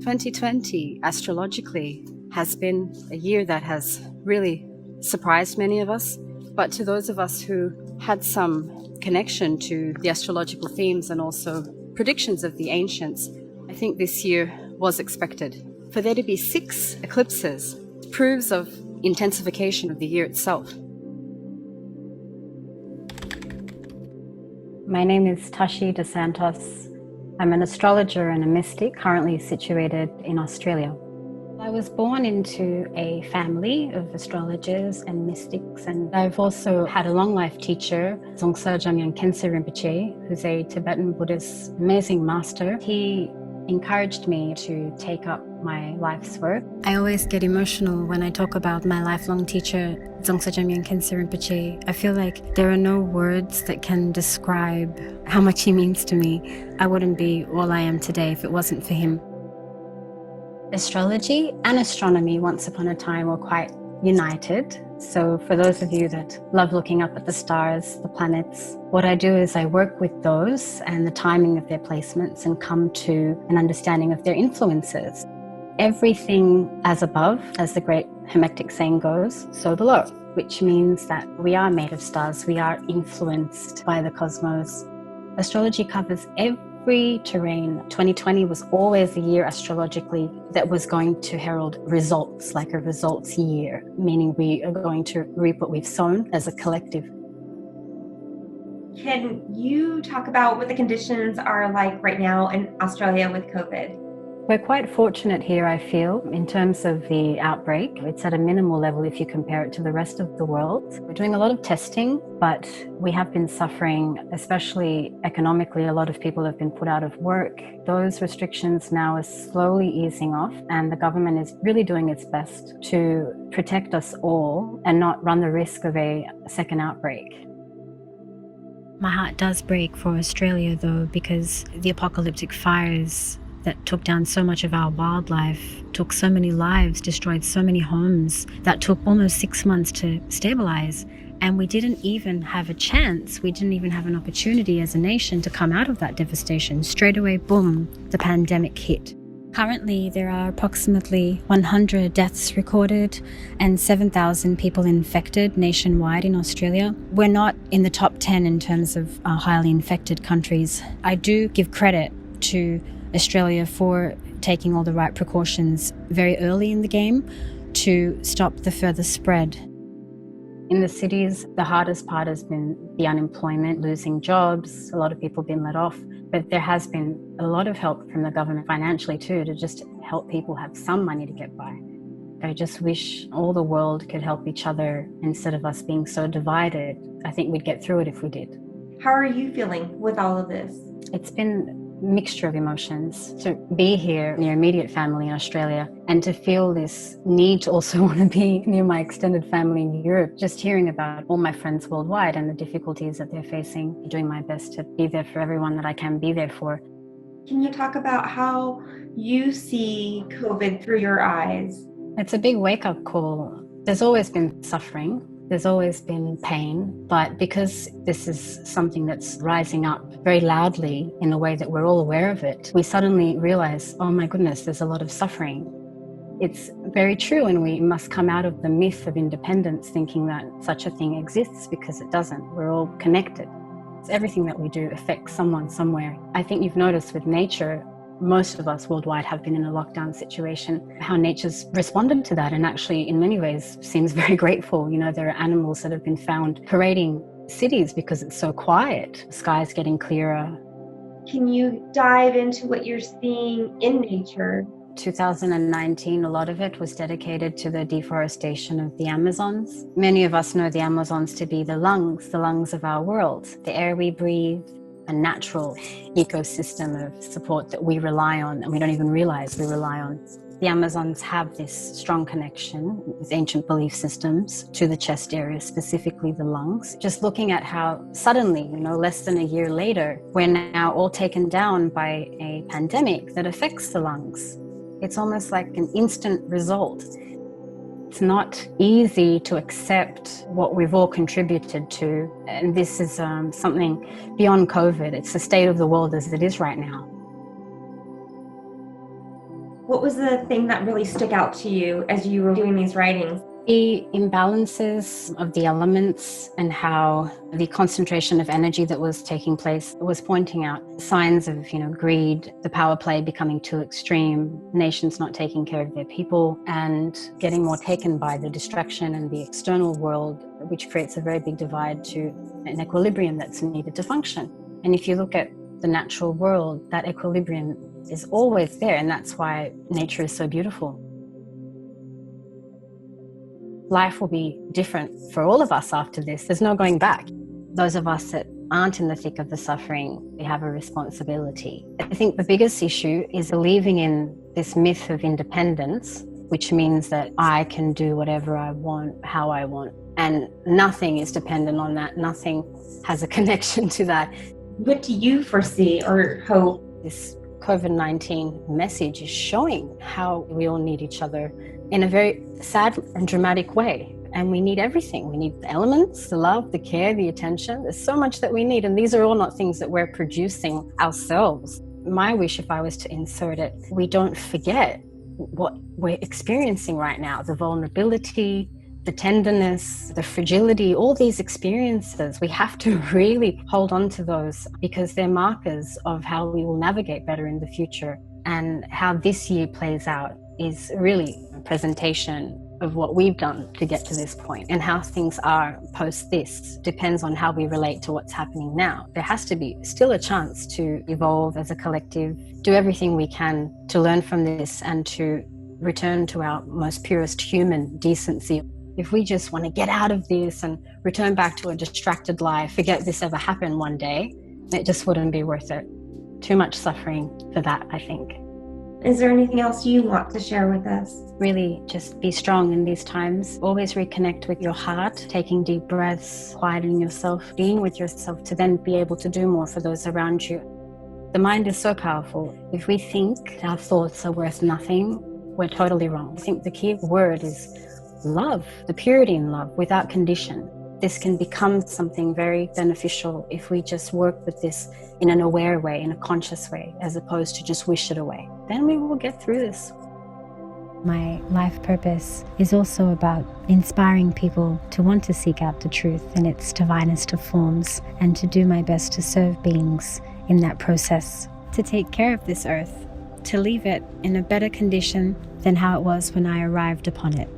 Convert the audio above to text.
2020, astrologically, has been a year that has really surprised many of us. But to those of us who had some connection to the astrological themes and also predictions of the ancients, I think this year was expected. For there to be 6 eclipses proves of intensification of the year itself. My name is Tashi de Santos. I'm an astrologer and a mystic, currently situated in Australia. I was born into a family of astrologers and mystics, and I've also had a long life teacher, Dzongsa Jamyang Khyentse Rinpoche, who's a Tibetan Buddhist amazing master. He encouraged me to take up my life's work. I always get emotional when I talk about my lifelong teacher, Dzongsa Jamyang Khyentse Rinpoche. I feel like there are no words that can describe how much he means to me. I wouldn't be all I am today if it wasn't for him. Astrology and astronomy once upon a time were quite united. So for those of you that love looking up at the stars, the planets, what I do is I work with those and the timing of their placements and come to an understanding of their influences. Everything as above, as the great Hermetic saying goes, so below, which means that we are made of stars, we are influenced by the cosmos. Astrology covers every terrain. 2020 was always a year astrologically that was going to herald results, like a results year, meaning we are going to reap what we've sown as a collective. Can you talk about what the conditions are like right now in Australia with COVID? We're quite fortunate here, I feel, in terms of the outbreak. It's at a minimal level if you compare it to the rest of the world. We're doing a lot of testing, but we have been suffering, especially economically. A lot of people have been put out of work. Those restrictions now are slowly easing off, and the government is really doing its best to protect us all and not run the risk of a second outbreak. My heart does break for Australia, though, because the apocalyptic fires that took down so much of our wildlife, took so many lives, destroyed so many homes, that took almost 6 months to stabilize. And we didn't even have a chance, we didn't even have an opportunity as a nation to come out of that devastation. Straight away, boom, the pandemic hit. Currently, there are approximately 100 deaths recorded and 7,000 people infected nationwide in Australia. We're not in the top 10 in terms of highly infected countries. I do give credit to Australia for taking all the right precautions very early in the game to stop the further spread. In the cities, the hardest part has been the unemployment, losing jobs. A lot of people have been let off, but there has been a lot of help from the government financially too, to just help people have some money to get by. I just wish all the world could help each other instead of us being so divided. I think we'd get through it if we did. How are you feeling with all of this? It's been mixture of emotions to be here near immediate family in Australia and to feel this need to also want to be near my extended family in Europe. Just hearing about all my friends worldwide and the difficulties that they're facing, doing my best to be there for everyone that I can be there for. Can you talk about how you see COVID through your eyes? It's a big wake-up call. There's always been suffering. There's always been pain, but because this is something that's rising up very loudly in a way that we're all aware of it, we suddenly realize, oh my goodness, there's a lot of suffering. It's very true, and we must come out of the myth of independence thinking that such a thing exists, because it doesn't. We're all connected. Everything that we do affects someone somewhere. I think you've noticed with nature, most of us worldwide have been in a lockdown situation, how nature's responded to that, and actually in many ways seems very grateful. You know, there are animals that have been found parading cities because it's so quiet. The sky's getting clearer. Can you dive into what you're seeing in nature? 2019, a lot of it was dedicated to the deforestation of the Amazons. Many of us know the Amazons to be the lungs of our world, the air we breathe, a natural ecosystem of support that we rely on and we don't even realize we rely on. The Amazons have this strong connection with ancient belief systems to the chest area, specifically the lungs. Just looking at how suddenly, less than a year later, we're now all taken down by a pandemic that affects the lungs. It's almost like an instant result. It's not easy to accept what we've all contributed to. And this is something beyond COVID. It's the state of the world as it is right now. What was the thing that really stuck out to you as you were doing these writings? The imbalances of the elements and how the concentration of energy that was taking place was pointing out signs of, greed, the power play becoming too extreme, nations not taking care of their people, and getting more taken by the distraction and the external world, which creates a very big divide to an equilibrium that's needed to function. And if you look at the natural world, that equilibrium is always there, and that's why nature is so beautiful. Life will be different for all of us after this. There's no going back. Those of us that aren't in the thick of the suffering, we have a responsibility. I think the biggest issue is believing in this myth of independence, which means that I can do whatever I want, how I want, and nothing is dependent on that. Nothing has a connection to that. What do you foresee or hope? This COVID-19 message is showing how we all need each other in a very sad and dramatic way. And we need everything. We need the elements, the love, the care, the attention. There's so much that we need. And these are all not things that we're producing ourselves. My wish, if I was to insert it, we don't forget what we're experiencing right now, the vulnerability, the tenderness, the fragility, all these experiences. We have to really hold on to those because they're markers of how we will navigate better in the future. And how this year plays out is really a presentation of what we've done to get to this point, and how things are post this depends on how we relate to what's happening now. There has to be still a chance to evolve as a collective, do everything we can to learn from this and to return to our most purest human decency. If we just want to get out of this and return back to a distracted life, forget this ever happened one day, it just wouldn't be worth it. Too much suffering for that, I think. Is there anything else you want to share with us? Really just be strong in these times. Always reconnect with your heart, taking deep breaths, quieting yourself, being with yourself to then be able to do more for those around you. The mind is so powerful. If we think our thoughts are worth nothing, we're totally wrong. I think the key word is love, the purity in love without condition. This can become something very beneficial if we just work with this in an aware way, in a conscious way, as opposed to just wish it away. Then we will get through this. My life purpose is also about inspiring people to want to seek out the truth in its divinest of forms and to do my best to serve beings in that process, to take care of this earth, to leave it in a better condition than how it was when I arrived upon it.